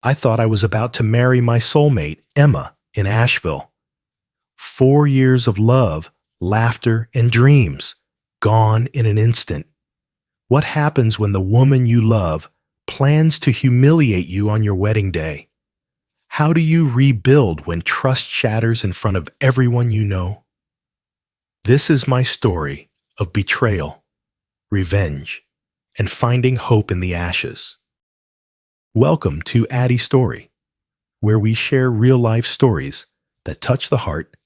I thought I was about to marry my soulmate, Emma, in Asheville. 4 years of love, laughter, and dreams, gone in an instant. What happens when the woman you love plans to humiliate you on your wedding day? How do you rebuild when trust shatters in front of everyone you know? This is my story of betrayal, revenge, and finding hope in the ashes. Welcome to Addy Story, where we share real-life stories that touch the heart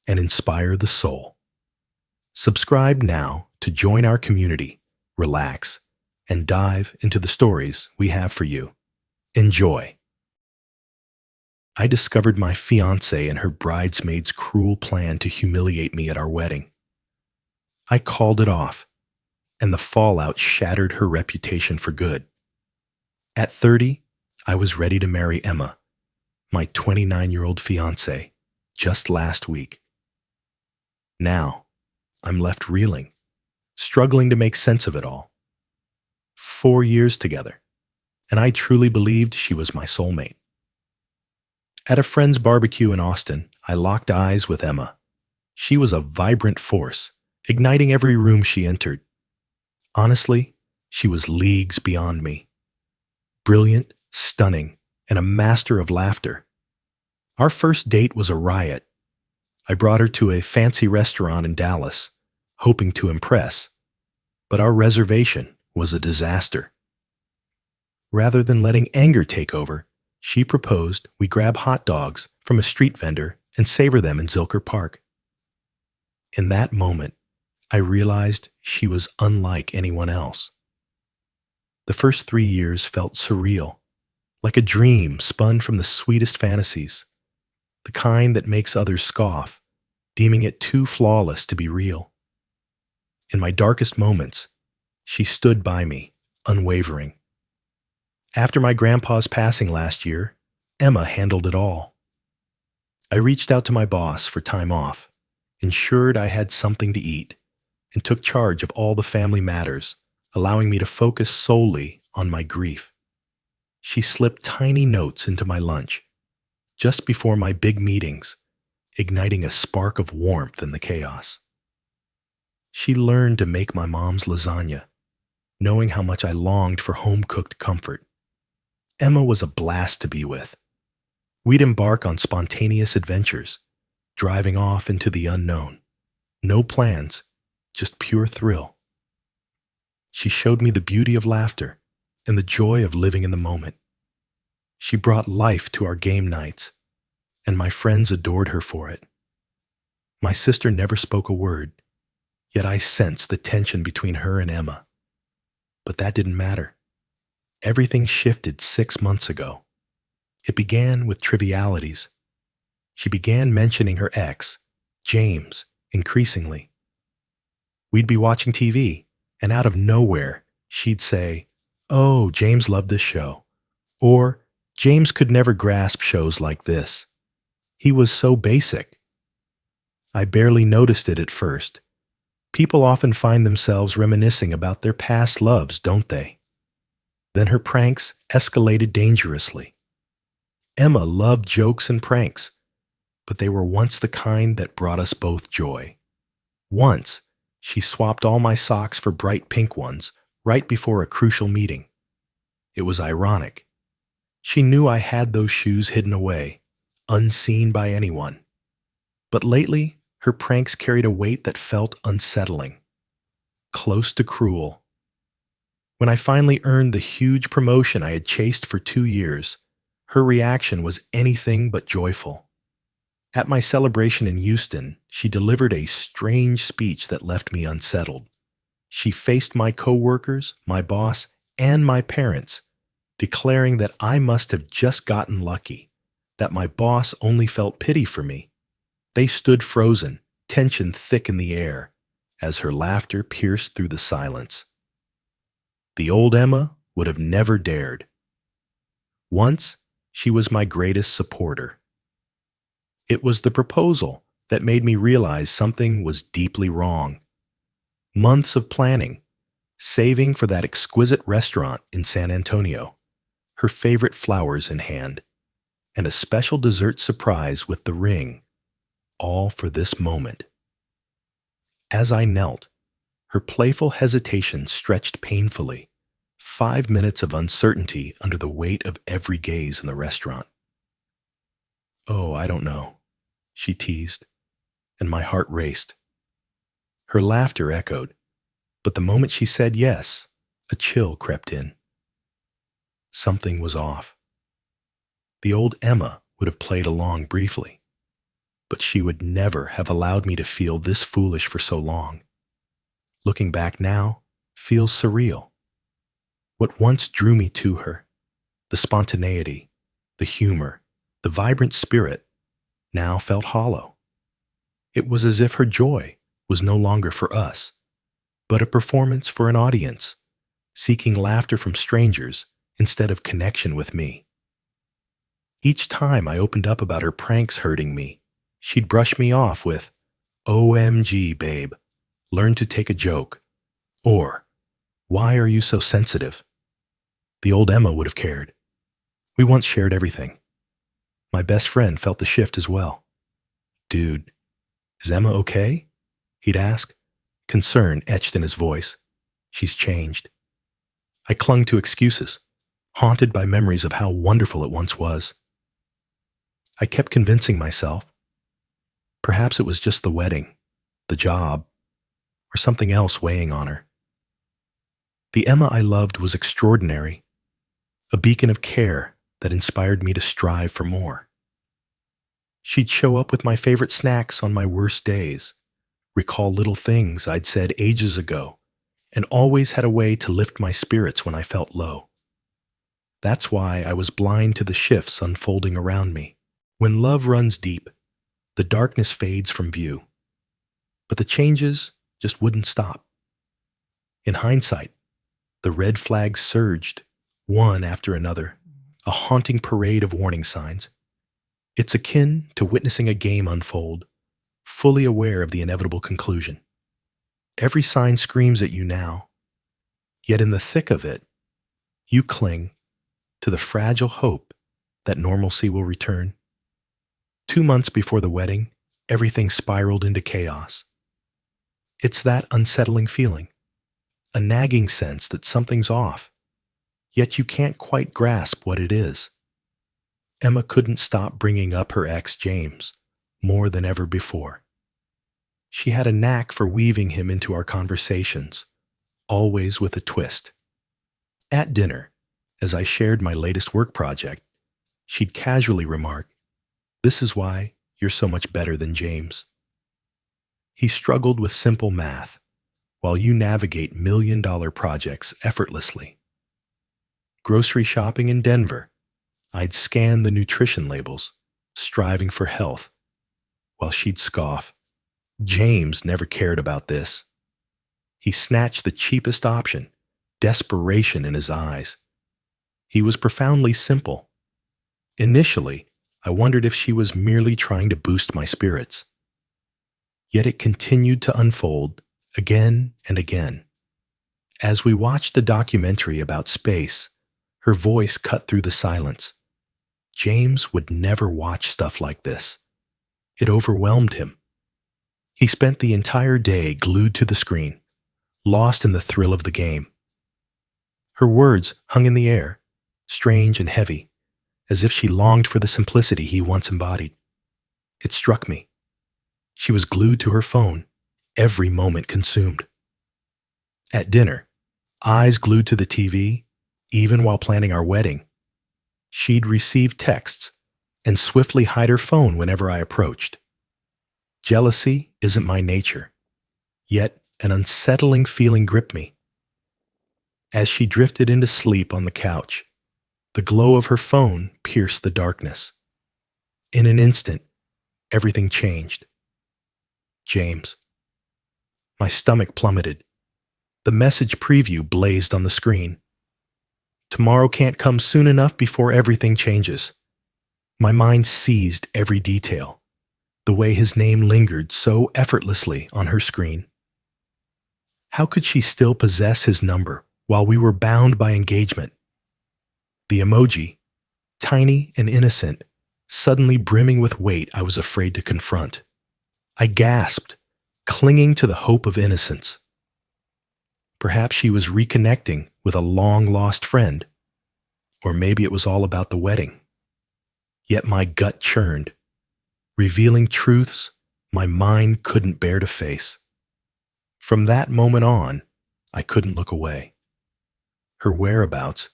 and inspire the soul. Subscribe now to join our community, relax, and dive into the stories we have for you. Enjoy. I discovered my fiancée and her bridesmaid's cruel plan to humiliate me at our wedding. I called it off, and the fallout shattered her reputation for good. At 30, I was ready to marry Emma, my 29-year-old fiancée, just last week. Now, I'm left reeling, struggling to make sense of it all. 4 years together, and I truly believed she was my soulmate. At a friend's barbecue in Austin, I locked eyes with Emma. She was a vibrant force, igniting every room she entered. Honestly, she was leagues beyond me. Brilliant, stunning, and a master of laughter. Our first date was a riot. I brought her to a fancy restaurant in Dallas, hoping to impress, but our reservation was a disaster. Rather than letting anger take over, she proposed we grab hot dogs from a street vendor and savor them in Zilker Park. In that moment, I realized she was unlike anyone else. The first 3 years felt surreal, like a dream spun from the sweetest fantasies, the kind that makes others scoff, deeming it too flawless to be real. In my darkest moments, she stood by me, unwavering. After my grandpa's passing last year, Emma handled it all. I reached out to my boss for time off, ensured I had something to eat, and took charge of all the family matters, allowing me to focus solely on my grief. She slipped tiny notes into my lunch, just before my big meetings, igniting a spark of warmth in the chaos. She learned to make my mom's lasagna, knowing how much I longed for home-cooked comfort. Emma was a blast to be with. We'd embark on spontaneous adventures, driving off into the unknown. No plans, just pure thrill. She showed me the beauty of laughter and the joy of living in the moment. She brought life to our game nights, and my friends adored her for it. My sister never spoke a word, yet I sensed the tension between her and Emma. But that didn't matter. Everything shifted 6 months ago. It began with trivialities. She began mentioning her ex, James, increasingly. We'd be watching TV, and out of nowhere, she'd say, "Oh, James loved this show," or "James could never grasp shows like this. He was so basic." I barely noticed it at first. People often find themselves reminiscing about their past loves, don't they? Then her pranks escalated dangerously. Emma loved jokes and pranks, but they were once the kind that brought us both joy. Once, she swapped all my socks for bright pink ones right before a crucial meeting. It was ironic. She knew I had those shoes hidden away, unseen by anyone. But lately, her pranks carried a weight that felt unsettling, close to cruel. When I finally earned the huge promotion I had chased for 2 years, her reaction was anything but joyful. At my celebration in Houston, she delivered a strange speech that left me unsettled. She faced my coworkers, my boss, and my parents, declaring that I must have just gotten lucky, that my boss only felt pity for me. They stood frozen, tension thick in the air, as her laughter pierced through the silence. The old Emma would have never dared. Once, she was my greatest supporter. It was the proposal that made me realize something was deeply wrong. Months of planning, saving for that exquisite restaurant in San Antonio, her favorite flowers in hand, and a special dessert surprise with the ring, all for this moment. As I knelt, her playful hesitation stretched painfully, 5 minutes of uncertainty under the weight of every gaze in the restaurant. "Oh, I don't know," she teased, and my heart raced. Her laughter echoed, but the moment she said yes, a chill crept in. Something was off. The old Emma would have played along briefly, but she would never have allowed me to feel this foolish for so long. Looking back now, feels surreal. What once drew me to her, the spontaneity, the humor, the vibrant spirit, now felt hollow. It was as if her joy was no longer for us, but a performance for an audience, seeking laughter from strangers instead of connection with me. Each time I opened up about her pranks hurting me, she'd brush me off with, "OMG, babe, learn to take a joke," or, "Why are you so sensitive?" The old Emma would have cared. We once shared everything. My best friend felt the shift as well. "Dude, is Emma okay?" he'd ask, concern etched in his voice. "She's changed." I clung to excuses, haunted by memories of how wonderful it once was. I kept convincing myself. Perhaps it was just the wedding, the job, or something else weighing on her. The Emma I loved was extraordinary, a beacon of care that inspired me to strive for more. She'd show up with my favorite snacks on my worst days, recall little things I'd said ages ago, and always had a way to lift my spirits when I felt low. That's why I was blind to the shifts unfolding around me. When love runs deep, the darkness fades from view. But the changes just wouldn't stop. In hindsight, the red flags surged, one after another, a haunting parade of warning signs. It's akin to witnessing a game unfold, fully aware of the inevitable conclusion. Every sign screams at you now, yet in the thick of it, you cling to the fragile hope that normalcy will return. 2 months before the wedding, everything spiraled into chaos. It's that unsettling feeling, a nagging sense that something's off, yet you can't quite grasp what it is. Emma couldn't stop bringing up her ex James, more than ever before. She had a knack for weaving him into our conversations, always with a twist. At dinner, as I shared my latest work project, she'd casually remark, "This is why you're so much better than James." He struggled with simple math, while you navigate million-dollar projects effortlessly. Grocery shopping in Denver, I'd scan the nutrition labels, striving for health, while she'd scoff, "James never cared about this." He snatched the cheapest option, desperation in his eyes. He was profoundly simple. Initially, I wondered if she was merely trying to boost my spirits. Yet it continued to unfold again and again. As we watched a documentary about space, her voice cut through the silence. James would never watch stuff like this. It overwhelmed him. He spent the entire day glued to the screen, lost in the thrill of the game. Her words hung in the air, strange and heavy, as if she longed for the simplicity he once embodied. It struck me. She was glued to her phone, every moment consumed. At dinner, eyes glued to the TV, even while planning our wedding. She'd receive texts and swiftly hide her phone whenever I approached. Jealousy isn't my nature, yet an unsettling feeling gripped me. As she drifted into sleep on the couch, the glow of her phone pierced the darkness. In an instant, everything changed. James. My stomach plummeted. The message preview blazed on the screen. Tomorrow can't come soon enough before everything changes. My mind seized every detail, the way his name lingered so effortlessly on her screen. How could she still possess his number while we were bound by engagement? The emoji, tiny and innocent, suddenly brimming with weight I was afraid to confront. I gasped, clinging to the hope of innocence. Perhaps she was reconnecting with a long-lost friend, or maybe it was all about the wedding. Yet my gut churned, revealing truths my mind couldn't bear to face. From that moment on, I couldn't look away. Her whereabouts,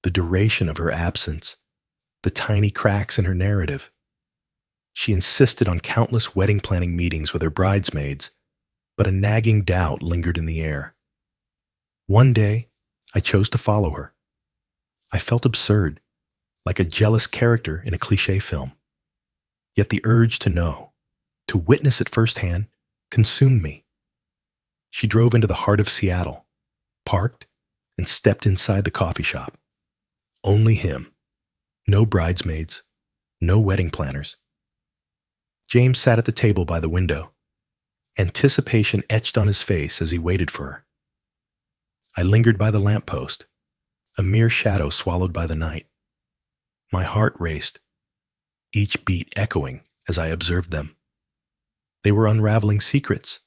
the duration of her absence, the tiny cracks in her narrative. She insisted on countless wedding planning meetings with her bridesmaids, but a nagging doubt lingered in the air. One day, I chose to follow her. I felt absurd, like a jealous character in a cliché film. Yet the urge to know, to witness it firsthand, consumed me. She drove into the heart of Seattle, parked, and stepped inside the coffee shop. Only him. No bridesmaids, no wedding planners. James sat at the table by the window, anticipation etched on his face as he waited for her. I lingered by the lamppost, a mere shadow swallowed by the night. My heart raced, each beat echoing as I observed them. They were unraveling secrets,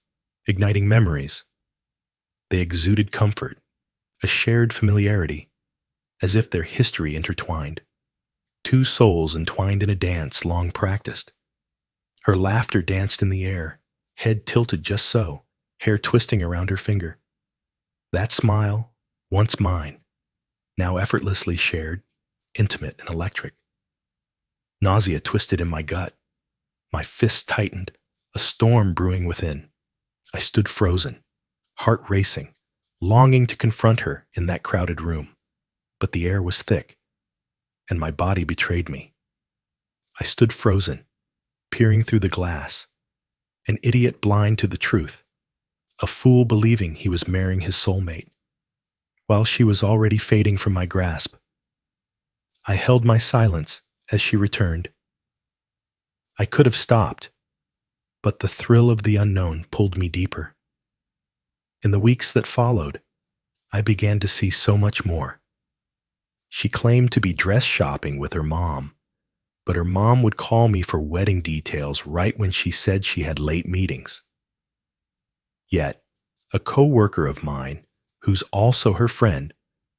igniting memories. They exuded comfort, a shared familiarity, as if their history intertwined. Two souls entwined in a dance long practiced. Her laughter danced in the air, head tilted just so, hair twisting around her finger. That smile, once mine, now effortlessly shared, intimate and electric. Nausea twisted in my gut. My fists tightened, a storm brewing within. I stood frozen, heart racing, longing to confront her in that crowded room. But the air was thick, and my body betrayed me. I stood frozen, peering through the glass, an idiot blind to the truth, a fool believing he was marrying his soulmate, while she was already fading from my grasp. I held my silence as she returned. I could have stopped, but the thrill of the unknown pulled me deeper. In the weeks that followed, I began to see so much more. She claimed to be dress shopping with her mom, but her mom would call me for wedding details right when she said she had late meetings. Yet, a co-worker of mine, who's also her friend,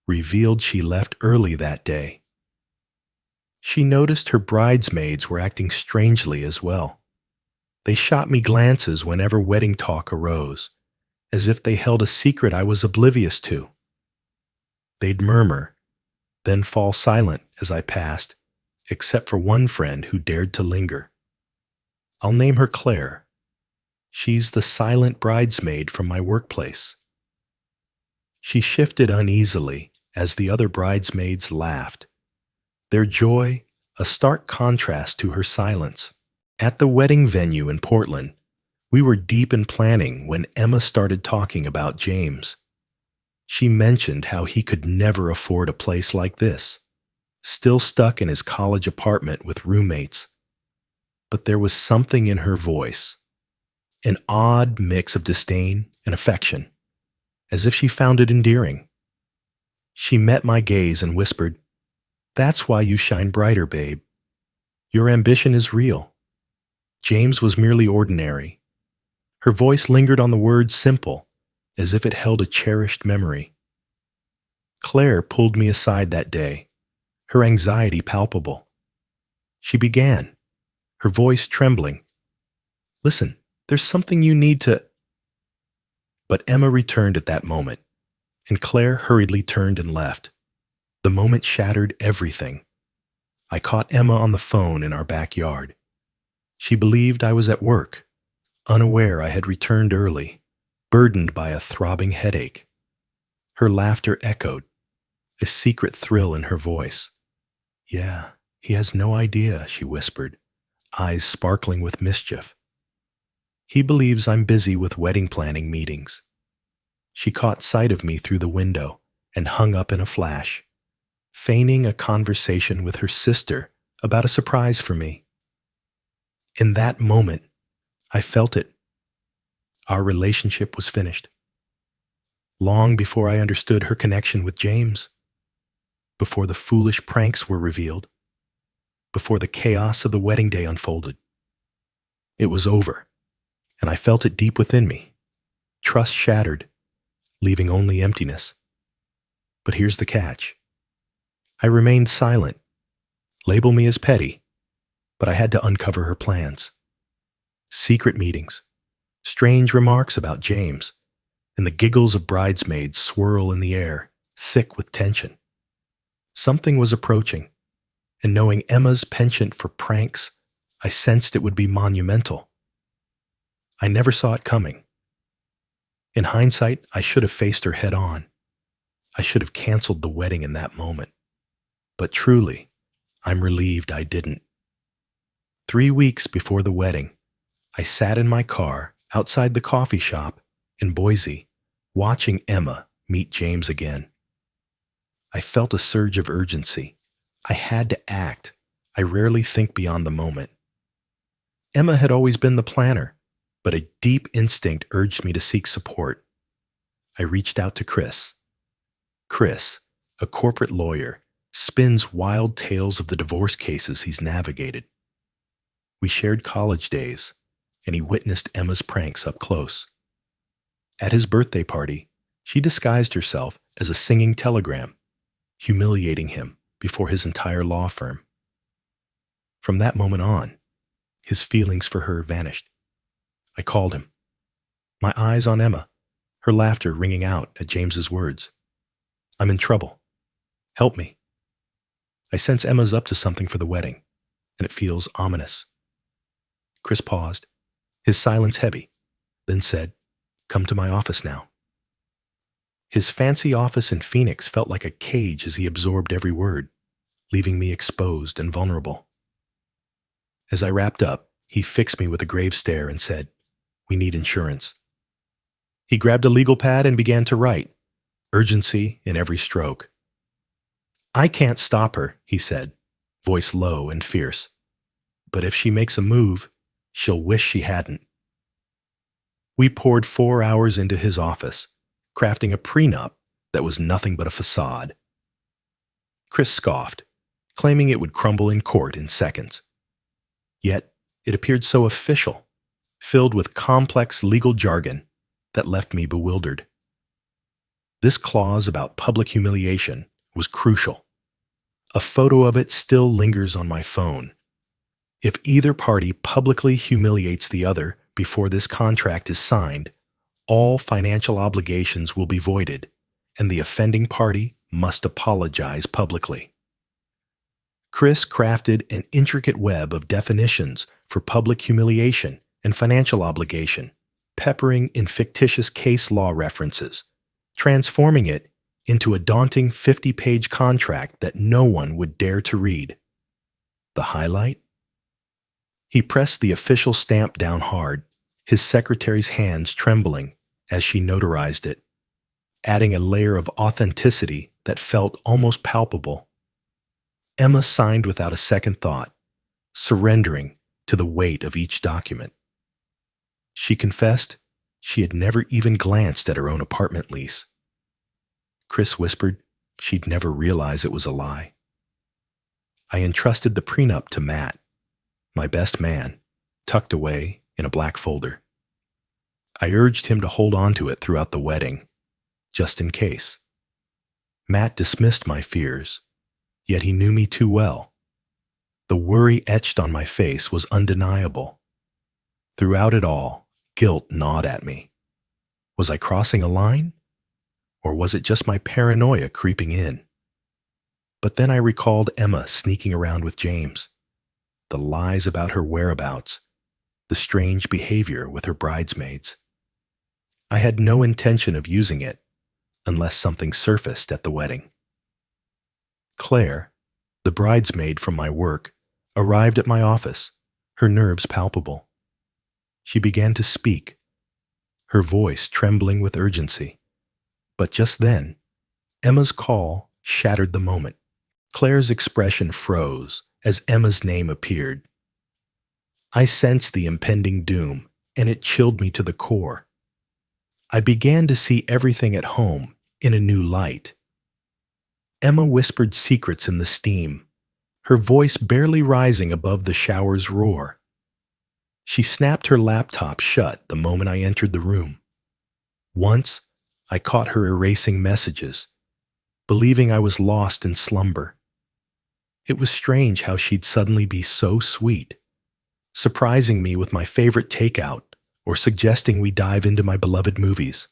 revealed she left early that day. She noticed her bridesmaids were acting strangely as well. They shot me glances whenever wedding talk arose, as if they held a secret I was oblivious to. They'd murmur, then fall silent as I passed, except for one friend who dared to linger. I'll name her Claire. She's the silent bridesmaid from my workplace. She shifted uneasily as the other bridesmaids laughed, their joy a stark contrast to her silence. At the wedding venue in Portland, we were deep in planning when Emma started talking about James. She mentioned how he could never afford a place like this, still stuck in his college apartment with roommates. But there was something in her voice, an odd mix of disdain and affection, as if she found it endearing. She met my gaze and whispered, "That's why you shine brighter, babe. Your ambition is real. James was merely ordinary." Her voice lingered on the word simple, as if it held a cherished memory. Claire pulled me aside that day, her anxiety palpable. She began, her voice trembling. "Listen, there's something you need to—" But Emma returned at that moment, and Claire hurriedly turned and left. The moment shattered everything. I caught Emma on the phone in our backyard. She believed I was at work, unaware I had returned early, burdened by a throbbing headache. Her laughter echoed, a secret thrill in her voice. "Yeah, he has no idea," she whispered, eyes sparkling with mischief. "He believes I'm busy with wedding planning meetings." She caught sight of me through the window and hung up in a flash, feigning a conversation with her sister about a surprise for me. In that moment, I felt it. Our relationship was finished. Long before I understood her connection with James. before the foolish pranks were revealed, before the chaos of the wedding day unfolded. It was over, and I felt it deep within me. Trust shattered, leaving only emptiness. But here's the catch. I remained silent. Label me as petty, but I had to uncover her plans. Secret meetings, strange remarks about James, and the giggles of bridesmaids swirl in the air, thick with tension. Something was approaching, and knowing Emma's penchant for pranks, I sensed it would be monumental. I never saw it coming. In hindsight, I should have faced her head on. I should have canceled the wedding in that moment. But truly, I'm relieved I didn't. 3 weeks before the wedding, I sat in my car outside the coffee shop in Boise, watching Emma meet James again. I felt a surge of urgency. I had to act. I rarely think beyond the moment. Emma had always been the planner, but a deep instinct urged me to seek support. I reached out to Chris. Chris, a corporate lawyer, spins wild tales of the divorce cases he's navigated. We shared college days, and he witnessed Emma's pranks up close. At his birthday party, she disguised herself as a singing telegram, humiliating him before his entire law firm. From that moment on, his feelings for her vanished. I called him, my eyes on Emma, her laughter ringing out at James's words. I'm in trouble. Help me. I sense Emma's up to something for the wedding, and it feels ominous. Chris paused, his silence heavy, then said, "Come to my office now." His fancy office in Phoenix felt like a cage as he absorbed every word, leaving me exposed and vulnerable. As I wrapped up, he fixed me with a grave stare and said, "We need insurance." He grabbed a legal pad and began to write, urgency in every stroke. "I can't stop her," he said, voice low and fierce. "But if she makes a move, she'll wish she hadn't." We poured 4 hours into his office, crafting a prenup that was nothing but a facade. Chris scoffed, claiming it would crumble in court in seconds. Yet, it appeared so official, filled with complex legal jargon that left me bewildered. This clause about public humiliation was crucial. A photo of it still lingers on my phone. If either party publicly humiliates the other before this contract is signed, all financial obligations will be voided, and the offending party must apologize publicly. Chris crafted an intricate web of definitions for public humiliation and financial obligation, peppering in fictitious case law references, transforming it into a daunting 50-page contract that no one would dare to read. The highlight? He pressed the official stamp down hard, his secretary's hands trembling as she notarized it, adding a layer of authenticity that felt almost palpable. Emma signed without a second thought, surrendering to the weight of each document. She confessed she had never even glanced at her own apartment lease. Chris whispered she'd never realize it was a lie. I entrusted the prenup to Matt, my best man, tucked away in a black folder. I urged him to hold on to it throughout the wedding, just in case. Matt dismissed my fears, yet he knew me too well. The worry etched on my face was undeniable. Throughout it all, guilt gnawed at me. Was I crossing a line? Or was it just my paranoia creeping in? But then I recalled Emma sneaking around with James, the lies about her whereabouts, the strange behavior with her bridesmaids. I had no intention of using it, unless something surfaced at the wedding. Claire, the bridesmaid from my work, arrived at my office, her nerves palpable. She began to speak, her voice trembling with urgency. But just then, Emma's call shattered the moment. Claire's expression froze as Emma's name appeared. I sensed the impending doom, and it chilled me to the core. I began to see everything at home in a new light. Emma whispered secrets in the steam, her voice barely rising above the shower's roar. She snapped her laptop shut the moment I entered the room. Once, I caught her erasing messages, believing I was lost in slumber. It was strange how she'd suddenly be so sweet, surprising me with my favorite takeout or suggesting we dive into my beloved movies.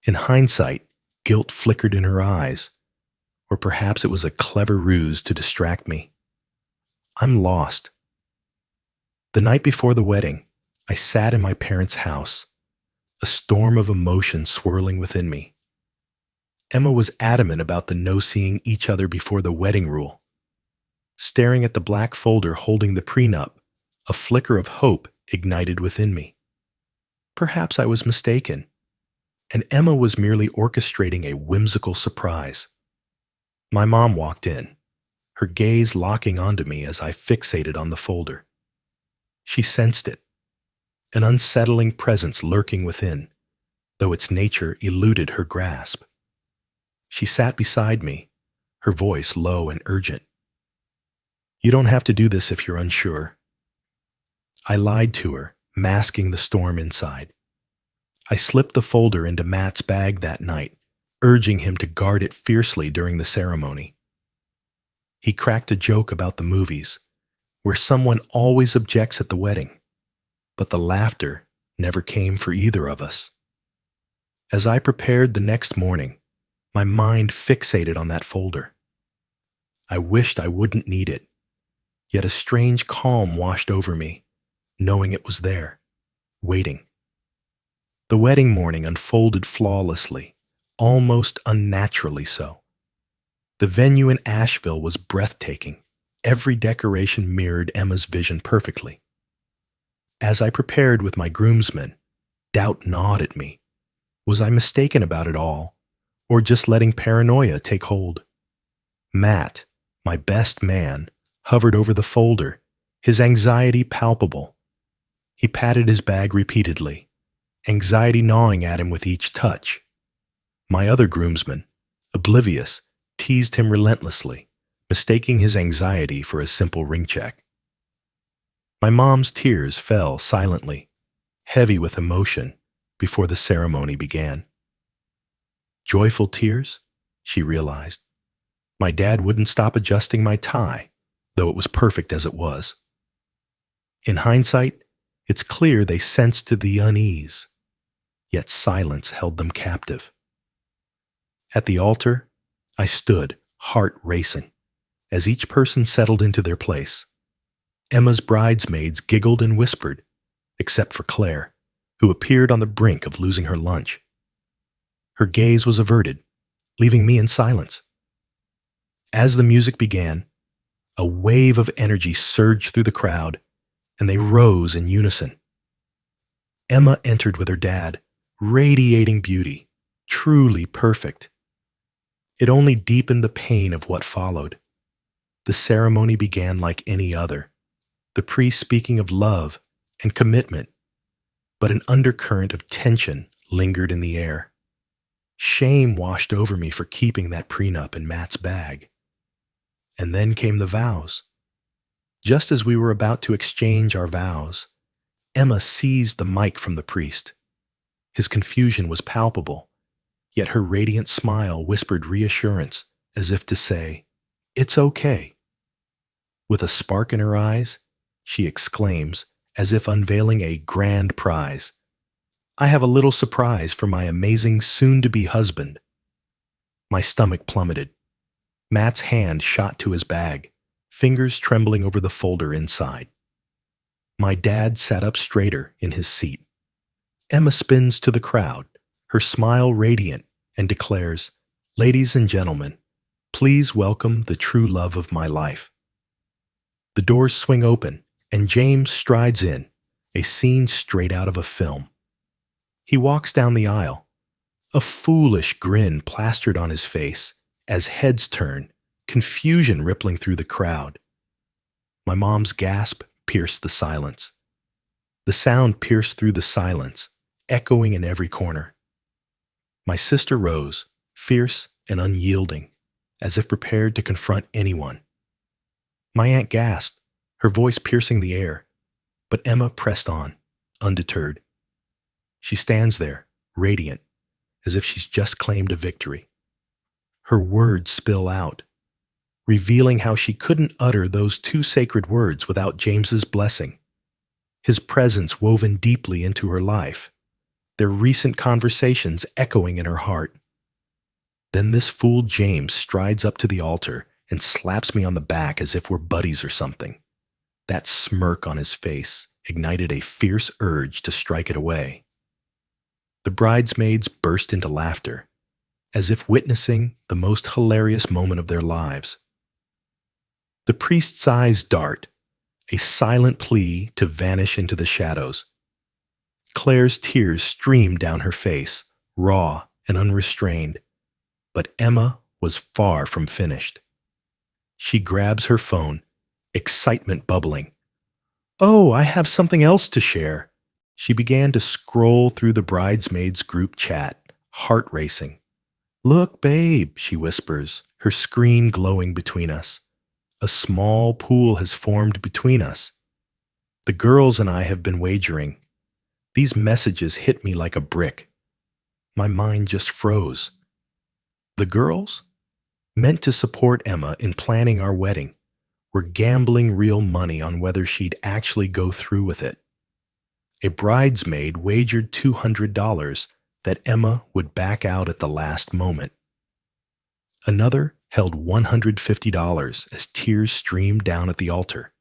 In hindsight, guilt flickered in her eyes, or perhaps it was a clever ruse to distract me. I'm lost. The night before the wedding, I sat in my parents' house, a storm of emotion swirling within me. Emma was adamant about the no seeing each other before the wedding rule. Staring at the black folder holding the prenup, a flicker of hope ignited within me. Perhaps I was mistaken, and Emma was merely orchestrating a whimsical surprise. My mom walked in, her gaze locking onto me as I fixated on the folder. She sensed it, an unsettling presence lurking within, though its nature eluded her grasp. She sat beside me, her voice low and urgent. "You don't have to do this if you're unsure." I lied to her, masking the storm inside. I slipped the folder into Matt's bag that night, urging him to guard it fiercely during the ceremony. He cracked a joke about the movies, where someone always objects at the wedding, but the laughter never came for either of us. As I prepared the next morning, my mind fixated on that folder. I wished I wouldn't need it, yet a strange calm washed over me, knowing it was there, waiting. The wedding morning unfolded flawlessly, almost unnaturally so. The venue in Asheville was breathtaking. Every decoration mirrored Emma's vision perfectly. As I prepared with my groomsmen, doubt gnawed at me. Was I mistaken about it all, or just letting paranoia take hold? Matt, my best man, hovered over the folder, his anxiety palpable. He patted his bag repeatedly, anxiety gnawing at him with each touch. My other groomsmen, oblivious, teased him relentlessly, mistaking his anxiety for a simple ring check. My mom's tears fell silently, heavy with emotion, before the ceremony began. Joyful tears, she realized. My dad wouldn't stop adjusting my tie, though it was perfect as it was. In hindsight, it's clear they sensed the unease, yet silence held them captive. At the altar, I stood, heart racing, as each person settled into their place. Emma's bridesmaids giggled and whispered, except for Claire, who appeared on the brink of losing her lunch. Her gaze was averted, leaving me in silence. As the music began, a wave of energy surged through the crowd, and they rose in unison. Emma entered with her dad, radiating beauty, truly perfect. It only deepened the pain of what followed. The ceremony began like any other, the priest speaking of love and commitment, but an undercurrent of tension lingered in the air. Shame washed over me for keeping that prenup in Matt's bag. And then came the vows. Just as we were about to exchange our vows, Emma seized the mic from the priest. His confusion was palpable, yet her radiant smile whispered reassurance, as if to say, "It's okay." With a spark in her eyes, she exclaims, as if unveiling a grand prize, "I have a little surprise for my amazing soon-to-be husband." My stomach plummeted. Matt's hand shot to his bag, fingers trembling over the folder inside. My dad sat up straighter in his seat. Emma spins to the crowd, her smile radiant, and declares, "Ladies and gentlemen, please welcome the true love of my life." The doors swing open, and James strides in, a scene straight out of a film. He walks down the aisle, a foolish grin plastered on his face as heads turn, confusion rippling through the crowd. My mom's gasp pierced the silence. The sound pierced through the silence, echoing in every corner. My sister rose, fierce and unyielding, as if prepared to confront anyone. My aunt gasped, her voice piercing the air, but Emma pressed on, undeterred. She stands there, radiant, as if she's just claimed a victory. Her words spill out, revealing how she couldn't utter those two sacred words without James's blessing. His presence woven deeply into her life, their recent conversations echoing in her heart. Then this fool James strides up to the altar and slaps me on the back as if we're buddies or something. That smirk on his face ignited a fierce urge to strike it away. The bridesmaids burst into laughter, as if witnessing the most hilarious moment of their lives. The priest's eyes dart, a silent plea to vanish into the shadows. Claire's tears streamed down her face, raw and unrestrained, but Emma was far from finished. She grabs her phone, excitement bubbling. "Oh, I have something else to share." She began to scroll through the bridesmaids' group chat, heart racing. "Look, babe," she whispers, her screen glowing between us. A small pool has formed between us. The girls and I have been wagering. These messages hit me like a brick. My mind just froze. The girls, meant to support Emma in planning our wedding, were gambling real money on whether she'd actually go through with it. A bridesmaid wagered $200 that Emma would back out at the last moment. Another held $150 as tears streamed down at the altar.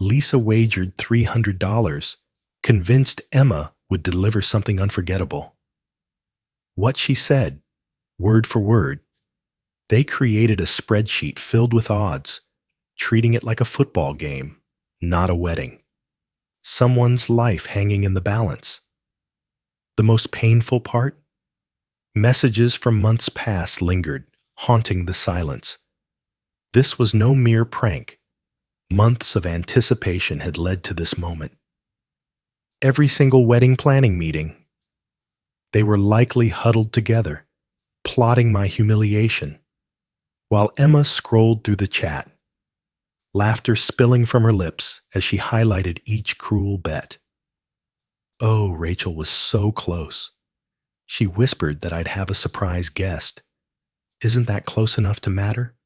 Lisa wagered $300, convinced Emma would deliver something unforgettable. What she said, word for word, they created a spreadsheet filled with odds, treating it like a football game, not a wedding. Someone's life hanging in the balance. The most painful part? Messages from months past lingered, haunting the silence. This was no mere prank. Months of anticipation had led to this moment. Every single wedding planning meeting, they were likely huddled together, plotting my humiliation, while Emma scrolled through the chat, laughter spilling from her lips as she highlighted each cruel bet. Oh, Rachel was so close. She whispered that I'd have a surprise guest. Isn't that close enough to matter?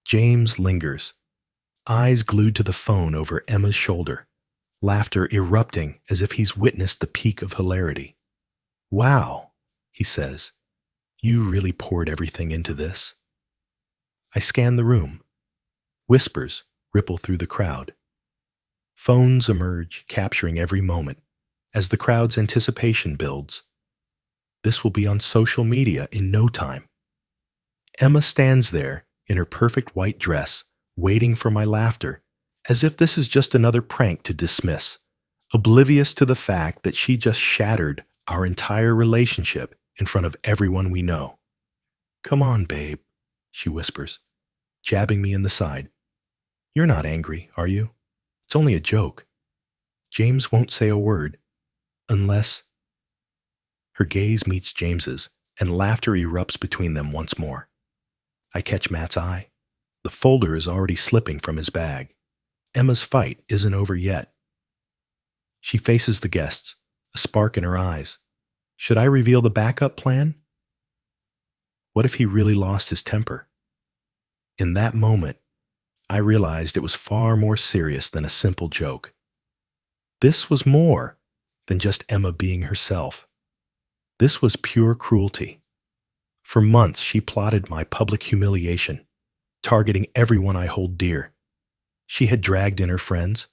James lingers, eyes glued to the phone over Emma's shoulder, laughter erupting as if he's witnessed the peak of hilarity. "Wow," he says, "you really poured everything into this." I scan the room. Whispers ripple through the crowd. Phones emerge, capturing every moment, as the crowd's anticipation builds. This will be on social media in no time. Emma stands there in her perfect white dress, waiting for my laughter, as if this is just another prank to dismiss, oblivious to the fact that she just shattered our entire relationship in front of everyone we know. "Come on, babe," she whispers, jabbing me in the side. "You're not angry, are you? It's only a joke. James won't say a word, unless—" Her gaze meets James's, and laughter erupts between them once more. I catch Matt's eye. The folder is already slipping from his bag. Emma's fight isn't over yet. She faces the guests, a spark in her eyes. Should I reveal the backup plan? What if he really lost his temper? In that moment, I realized it was far more serious than a simple joke. This was more than just Emma being herself. This was pure cruelty. For months, she plotted my public humiliation, targeting everyone I hold dear. She had dragged in her friends,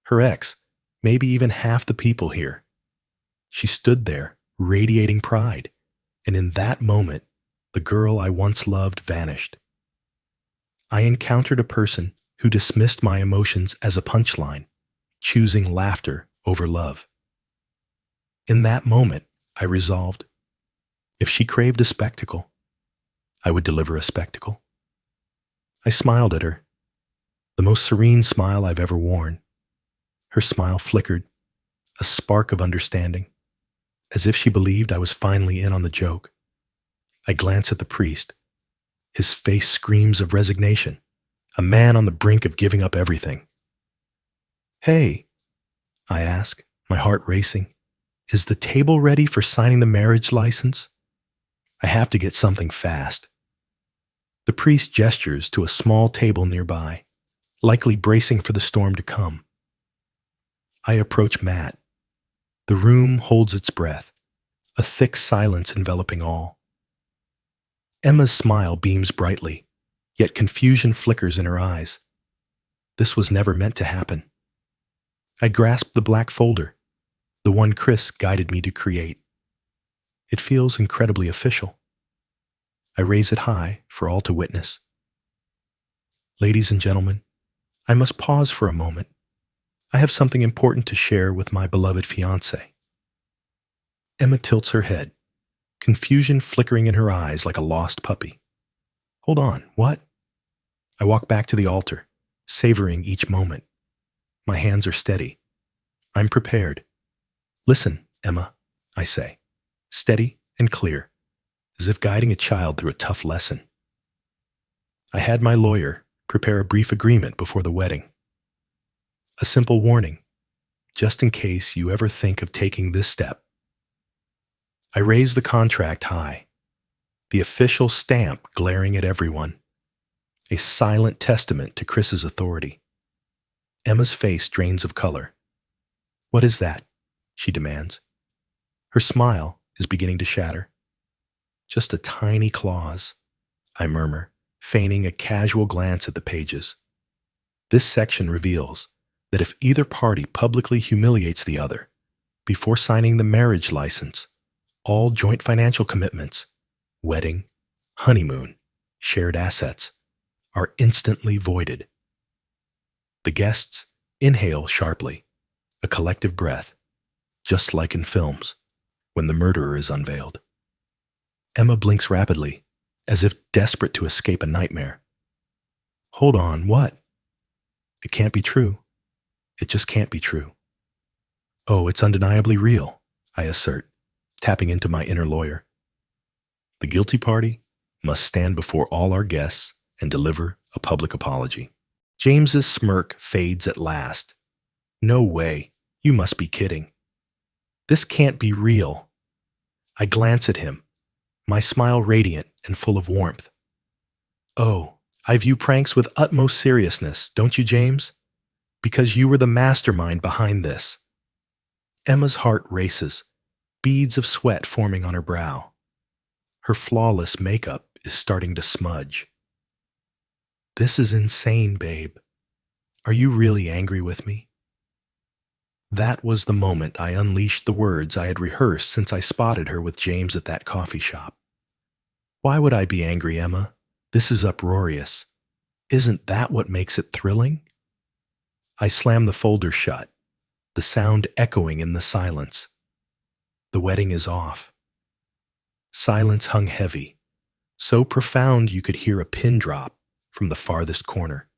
her ex, maybe even half the people here. She stood there, radiating pride, and in that moment, the girl I once loved vanished. I encountered a person who dismissed my emotions as a punchline, choosing laughter over love. In that moment, I resolved, if she craved a spectacle, I would deliver a spectacle. I smiled at her, the most serene smile I've ever worn. Her smile flickered, a spark of understanding, as if she believed I was finally in on the joke. I glanced at the priest. His face screams of resignation, a man on the brink of giving up everything. "Hey," I ask, my heart racing, "is the table ready for signing the marriage license? I have to get something fast." The priest gestures to a small table nearby, likely bracing for the storm to come. I approach Matt. The room holds its breath, a thick silence enveloping all. Emma's smile beams brightly, yet confusion flickers in her eyes. This was never meant to happen. I grasp the black folder, the one Chris guided me to create. It feels incredibly official. I raise it high for all to witness. Ladies and gentlemen, I must pause for a moment. I have something important to share with my beloved fiancé. Emma tilts her head, confusion flickering in her eyes like a lost puppy. Hold on, what? I walk back to the altar, savoring each moment. My hands are steady. I'm prepared. Listen, Emma, I say, steady and clear, as if guiding a child through a tough lesson. I had my lawyer prepare a brief agreement before the wedding. A simple warning, just in case you ever think of taking this step. I raise the contract high, the official stamp glaring at everyone, a silent testament to Chris's authority. Emma's face drains of color. "What is that?" she demands. Her smile is beginning to shatter. "Just a tiny clause," I murmur, feigning a casual glance at the pages. This section reveals that if either party publicly humiliates the other, before signing the marriage license, all joint financial commitments, wedding, honeymoon, shared assets, are instantly voided. The guests inhale sharply, a collective breath, just like in films, when the murderer is unveiled. Emma blinks rapidly, as if desperate to escape a nightmare. "Hold on, what?" "It can't be true. It just can't be true." "Oh, it's undeniably real," I assert, tapping into my inner lawyer. "The guilty party must stand before all our guests and deliver a public apology." James's smirk fades at last. "No way. You must be kidding. This can't be real." I glance at him, my smile radiant and full of warmth. "Oh, I view pranks with utmost seriousness, don't you, James? Because you were the mastermind behind this." Emma's heart races, beads of sweat forming on her brow. Her flawless makeup is starting to smudge. "This is insane, babe. Are you really angry with me?" That was the moment I unleashed the words I had rehearsed since I spotted her with James at that coffee shop. "Why would I be angry, Emma? This is uproarious. Isn't that what makes it thrilling?" I slam the folder shut, the sound echoing in the silence. The wedding is off. Silence hung heavy, so profound you could hear a pin drop from the farthest corner.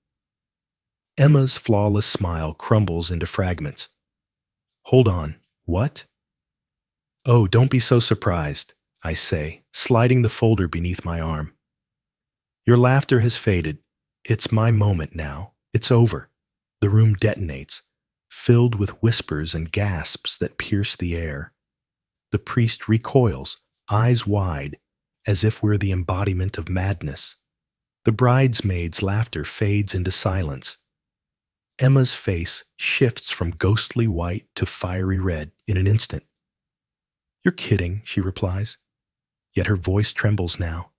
Emma's flawless smile crumbles into fragments. "Hold on, what?" "Oh, don't be so surprised," I say, sliding the folder beneath my arm. "Your laughter has faded. It's my moment now. It's over." The room detonates, filled with whispers and gasps that pierce the air. The priest recoils, eyes wide, as if we're the embodiment of madness. The bridesmaid's laughter fades into silence. Emma's face shifts from ghostly white to fiery red in an instant. "You're kidding," she replies, yet her voice trembles now.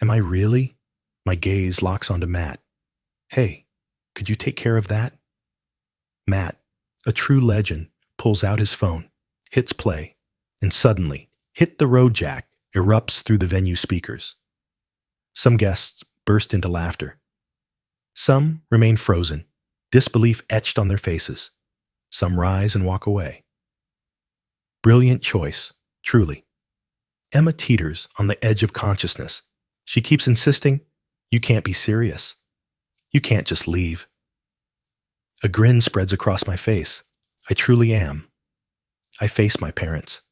"Am I really?" My gaze locks onto Matt. "Hey, could you take care of that?" Matt, a true legend, pulls out his phone, hits play, and suddenly, Hit the Road Jack erupts through the venue speakers. Some guests burst into laughter. Some remain frozen, disbelief etched on their faces. Some rise and walk away. Brilliant choice, truly. Emma teeters on the edge of consciousness. She keeps insisting, "You can't be serious. You can't just leave." A grin spreads across my face. I truly am. I face my parents.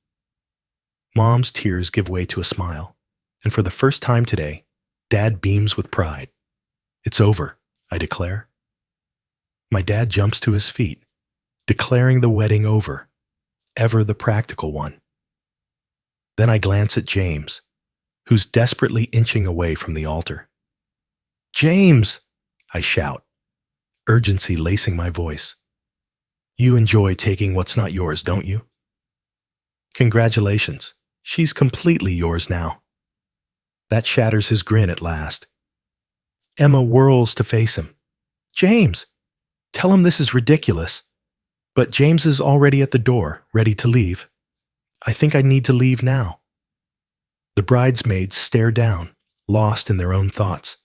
Mom's tears give way to a smile, and for the first time today, Dad beams with pride. It's over, I declare. My dad jumps to his feet, declaring the wedding over, ever the practical one. Then I glance at James, who's desperately inching away from the altar. James! I shout, urgency lacing my voice. You enjoy taking what's not yours, don't you? Congratulations, she's completely yours now. That shatters his grin at last. Emma whirls to face him. James! Tell him this is ridiculous. But James is already at the door, ready to leave. I think I need to leave now. The bridesmaids stare down, lost in their own thoughts.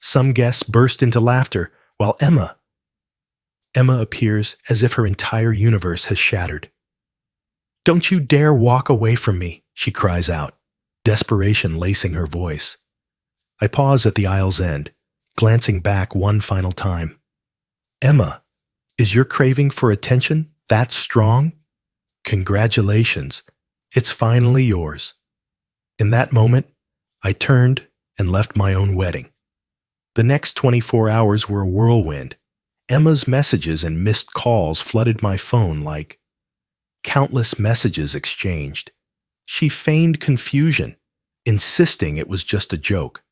Some guests burst into laughter, while Emma appears as if her entire universe has shattered. Don't you dare walk away from me, she cries out, desperation lacing her voice. I pause at the aisle's end, glancing back one final time. Emma, is your craving for attention that strong? Congratulations, it's finally yours. In that moment, I turned and left my own wedding. The next 24 hours were a whirlwind. Emma's messages and missed calls flooded my phone like countless messages exchanged. She feigned confusion, insisting it was just a joke.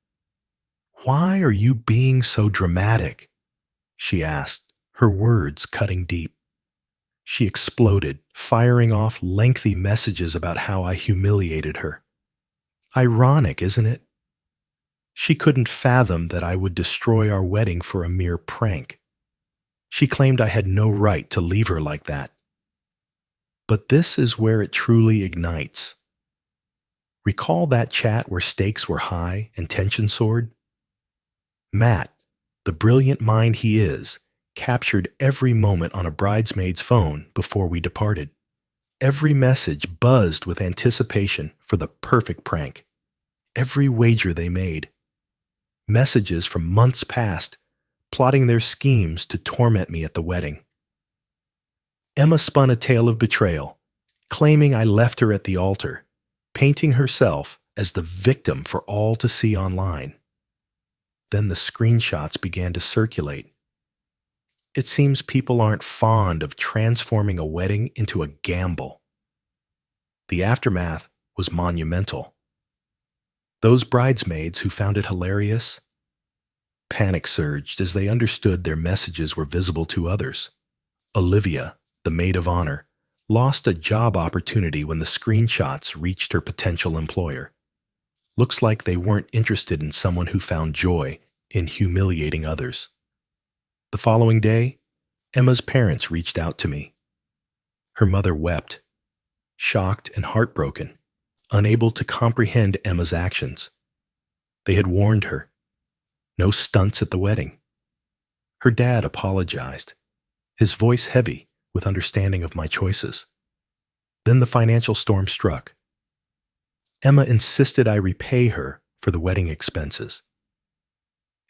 Why are you being so dramatic? She asked, her words cutting deep. She exploded, firing off lengthy messages about how I humiliated her. Ironic, isn't it? She couldn't fathom that I would destroy our wedding for a mere prank. She claimed I had no right to leave her like that. But this is where it truly ignites. Recall that chat where stakes were high and tension soared? Matt, the brilliant mind he is, captured every moment on a bridesmaid's phone before we departed. Every message buzzed with anticipation for the perfect prank. Every wager they made. Messages from months past, plotting their schemes to torment me at the wedding. Emma spun a tale of betrayal, claiming I left her at the altar, painting herself as the victim for all to see online. Then the screenshots began to circulate. It seems people aren't fond of transforming a wedding into a gamble. The aftermath was monumental. Those bridesmaids who found it hilarious, panic surged as they understood their messages were visible to others. Olivia, the maid of honor, lost a job opportunity when the screenshots reached her potential employer. Looks like they weren't interested in someone who found joy in humiliating others. The following day, Emma's parents reached out to me. Her mother wept, shocked and heartbroken, unable to comprehend Emma's actions. They had warned her. No stunts at the wedding. Her dad apologized, his voice heavy with understanding of my choices. Then the financial storm struck. Emma insisted I repay her for the wedding expenses.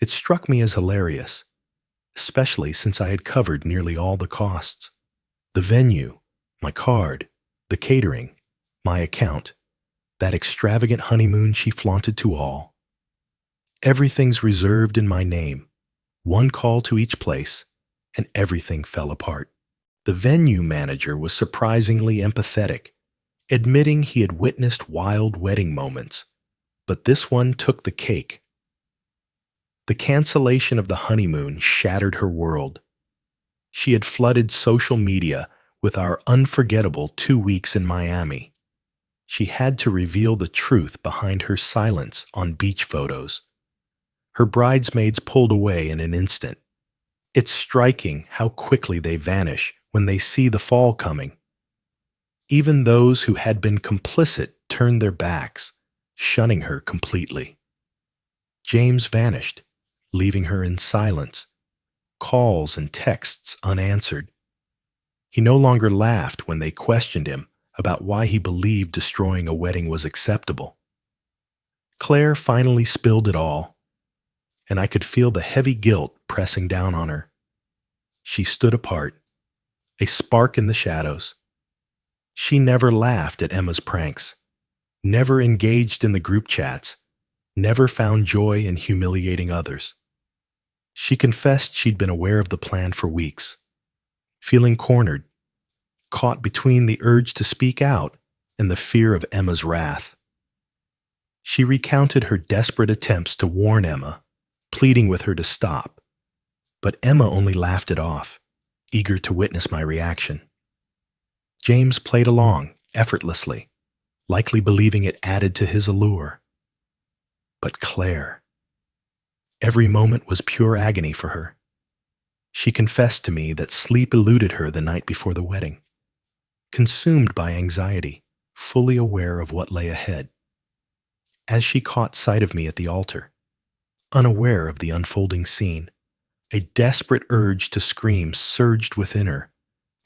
It struck me as hilarious, especially since I had covered nearly all the costs. The venue, my card, the catering, my account, that extravagant honeymoon she flaunted to all. Everything's reserved in my name, one call to each place, and everything fell apart. The venue manager was surprisingly empathetic, admitting he had witnessed wild wedding moments, but this one took the cake. The cancellation of the honeymoon shattered her world. She had flooded social media with our unforgettable 2 weeks in Miami. She had to reveal the truth behind her silence on beach photos. Her bridesmaids pulled away in an instant. It's striking how quickly they vanish when they see the fall coming. Even those who had been complicit turned their backs, shunning her completely. James vanished, leaving her in silence, calls and texts unanswered. He no longer laughed when they questioned him about why he believed destroying a wedding was acceptable. Claire finally spilled it all, and I could feel the heavy guilt pressing down on her. She stood apart, a spark in the shadows. She never laughed at Emma's pranks, never engaged in the group chats, never found joy in humiliating others. She confessed she'd been aware of the plan for weeks, feeling cornered, caught between the urge to speak out and the fear of Emma's wrath. She recounted her desperate attempts to warn Emma, pleading with her to stop, but Emma only laughed it off, eager to witness my reaction. James played along, effortlessly, likely believing it added to his allure. But Claire, every moment was pure agony for her. She confessed to me that sleep eluded her the night before the wedding, consumed by anxiety, fully aware of what lay ahead. As she caught sight of me at the altar, unaware of the unfolding scene, a desperate urge to scream surged within her,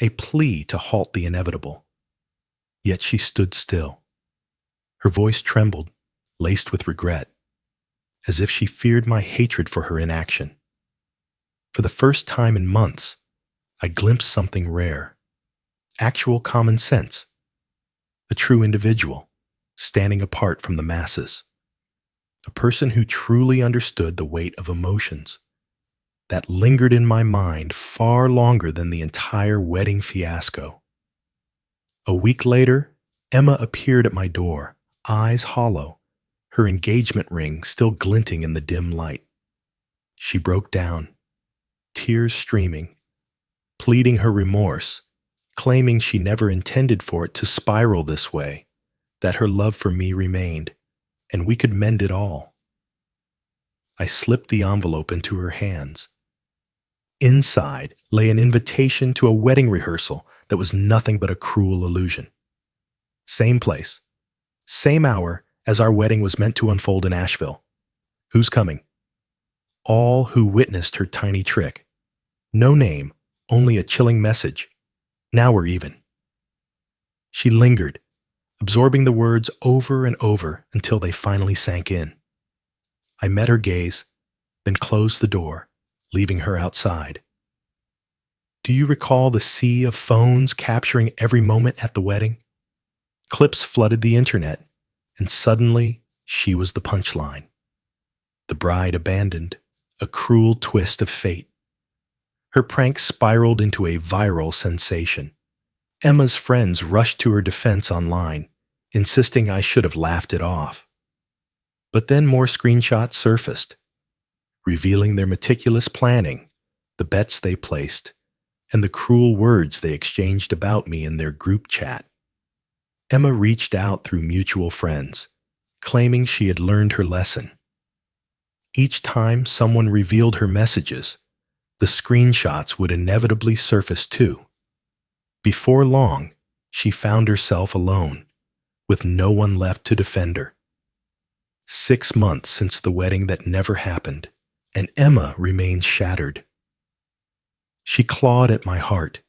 a plea to halt the inevitable. Yet she stood still. Her voice trembled, laced with regret, as if she feared my hatred for her inaction. For the first time in months, I glimpsed something rare, actual common sense, a true individual, standing apart from the masses, a person who truly understood the weight of emotions that lingered in my mind far longer than the entire wedding fiasco. A week later, Emma appeared at my door, eyes hollow, her engagement ring still glinting in the dim light. She broke down, tears streaming, pleading her remorse, claiming she never intended for it to spiral this way, that her love for me remained, and we could mend it all. I slipped the envelope into her hands. Inside lay an invitation to a wedding rehearsal that was nothing but a cruel illusion. Same place, same hour as our wedding was meant to unfold in Asheville. Who's coming? All who witnessed her tiny trick. No name, only a chilling message. Now we're even. She lingered, absorbing the words over and over until they finally sank in. I met her gaze, then closed the door, leaving her outside. Do you recall the sea of phones capturing every moment at the wedding? Clips flooded the internet, and suddenly she was the punchline. The bride abandoned, a cruel twist of fate. Her prank spiraled into a viral sensation. Emma's friends rushed to her defense online, insisting I should have laughed it off. But then more screenshots surfaced, revealing their meticulous planning, the bets they placed, and the cruel words they exchanged about me in their group chat. Emma reached out through mutual friends, claiming she had learned her lesson. Each time someone revealed her messages, the screenshots would inevitably surface too. Before long, she found herself alone, with no one left to defend her. 6 months since the wedding that never happened, and Emma remains shattered. She clawed at my heart,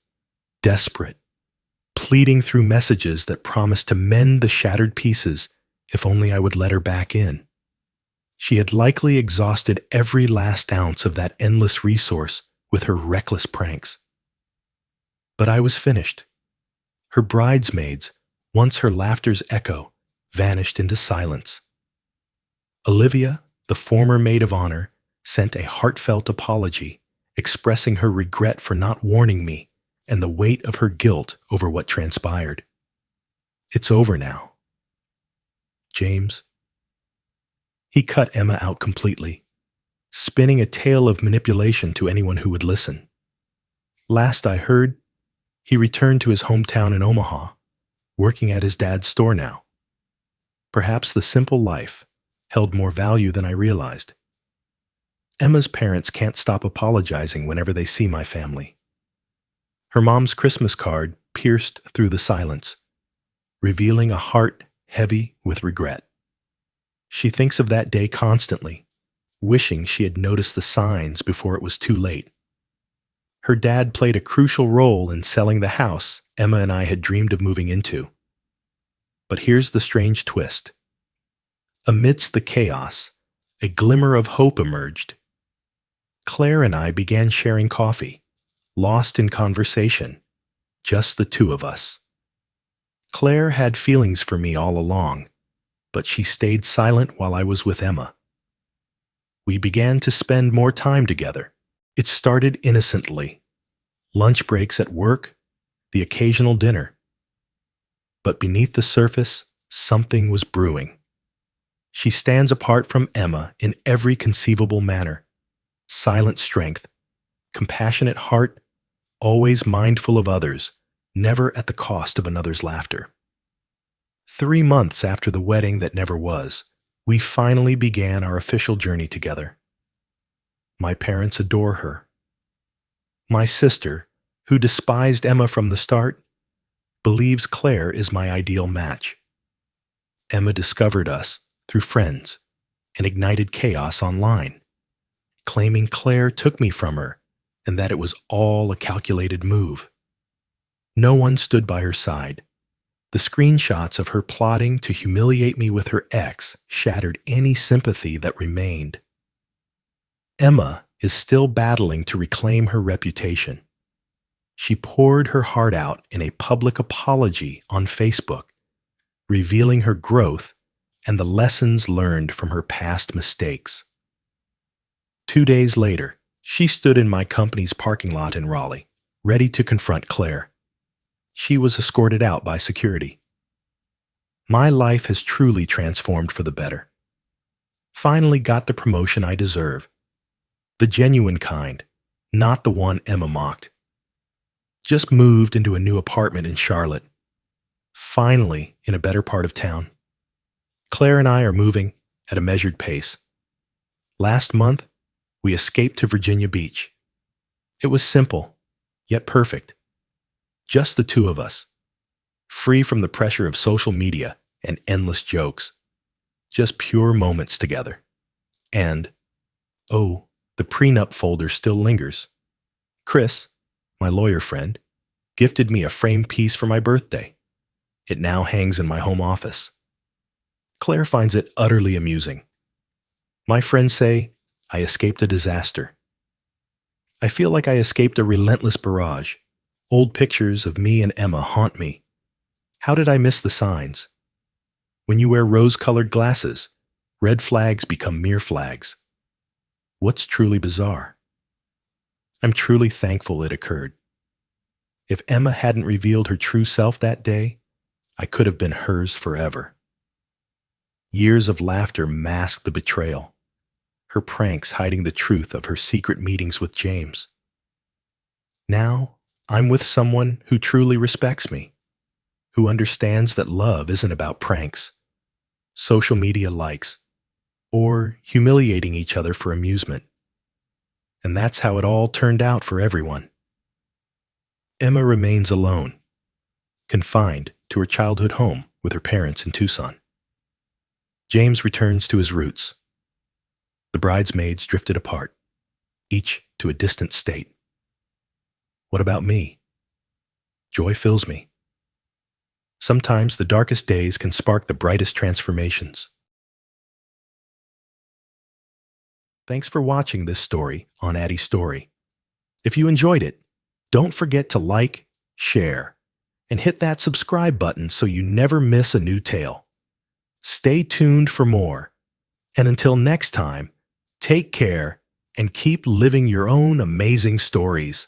desperate, pleading through messages that promised to mend the shattered pieces if only I would let her back in. She had likely exhausted every last ounce of that endless resource with her reckless pranks. But I was finished. Her bridesmaids, once her laughter's echo, vanished into silence. Olivia, the former maid of honor, sent a heartfelt apology, expressing her regret for not warning me and the weight of her guilt over what transpired. It's over now. James. He cut Emma out completely, spinning a tale of manipulation to anyone who would listen. Last I heard, he returned to his hometown in Omaha, working at his dad's store now. Perhaps the simple life held more value than I realized. Emma's parents can't stop apologizing whenever they see my family. Her mom's Christmas card pierced through the silence, revealing a heart heavy with regret. She thinks of that day constantly, wishing she had noticed the signs before it was too late. Her dad played a crucial role in selling the house Emma and I had dreamed of moving into. But here's the strange twist. Amidst the chaos, a glimmer of hope emerged. Claire and I began sharing coffee, lost in conversation, just the two of us. Claire had feelings for me all along, but she stayed silent while I was with Emma. We began to spend more time together. It started innocently. Lunch breaks at work, the occasional dinner. But beneath the surface, something was brewing. She stands apart from Emma in every conceivable manner. Silent strength, compassionate heart, always mindful of others, never at the cost of another's laughter. 3 months after the wedding that never was, we finally began our official journey together. My parents adore her. My sister, who despised Emma from the start, believes Claire is my ideal match. Emma discovered us through friends and ignited chaos online, claiming Claire took me from her and that it was all a calculated move. No one stood by her side. The screenshots of her plotting to humiliate me with her ex shattered any sympathy that remained. Emma is still battling to reclaim her reputation. She poured her heart out in a public apology on Facebook, revealing her growth and the lessons learned from her past mistakes. 2 days later, she stood in my company's parking lot in Raleigh, ready to confront Claire. She was escorted out by security. My life has truly transformed for the better. Finally got the promotion I deserve. The genuine kind, not the one Emma mocked. Just moved into a new apartment in Charlotte. Finally in a better part of town. Claire and I are moving at a measured pace. Last month, we escaped to Virginia Beach. It was simple, yet perfect. Just the two of us, free from the pressure of social media and endless jokes. Just pure moments together. And, oh, the prenup folder still lingers. Chris, my lawyer friend, gifted me a framed piece for my birthday. It now hangs in my home office. Claire finds it utterly amusing. My friends say I escaped a disaster. I feel like I escaped a relentless barrage. Old pictures of me and Emma haunt me. How did I miss the signs? When you wear rose-colored glasses, red flags become mere flags. What's truly bizarre? I'm truly thankful it occurred. If Emma hadn't revealed her true self that day, I could have been hers forever. Years of laughter masked the betrayal, her pranks hiding the truth of her secret meetings with James. Now, I'm with someone who truly respects me, who understands that love isn't about pranks, social media likes, or humiliating each other for amusement. And that's how it all turned out for everyone. Emma remains alone, confined to her childhood home with her parents in Tucson. James returns to his roots. The bridesmaids drifted apart, each to a distant state. What about me? Joy fills me. Sometimes the darkest days can spark the brightest transformations. Thanks for watching this story on Addy Story. If you enjoyed it, don't forget to like, share, and hit that subscribe button so you never miss a new tale. Stay tuned for more. And until next time, take care and keep living your own amazing stories.